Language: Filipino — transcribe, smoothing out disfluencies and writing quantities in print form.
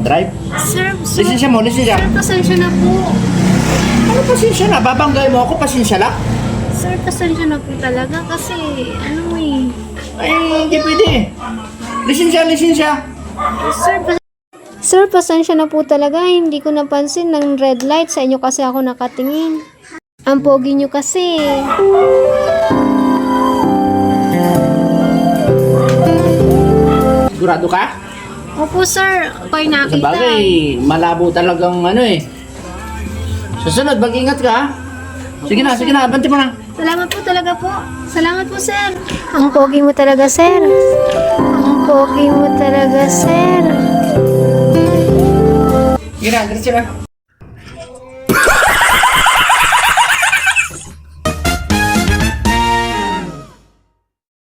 mag-drive? Sir, Lisensya mo, lisensya. Sir, pasensya na po. Ano pasensya na? Babanggay mo ako, pasensya lang? Sir, pasensya na po talaga kasi ano eh. Ay, hindi pwede. Lisensya, lisensya. Sir, pasensya na po talaga. Hindi ko napansin ng red light. Sa inyo kasi ako nakatingin. Ang pogi nyo kasi. Sigurado ka? Opo, sir. Ako'y Sa nakita. bagay, malabo talagang ano eh. Susunod, mag-ingat ka ha? Sige na, abanti mo na. Salamat po talaga po. Salamat po, sir. Ang pogi mo talaga, sir. Ang pogi mo talaga, sir. Sige na, diretso na.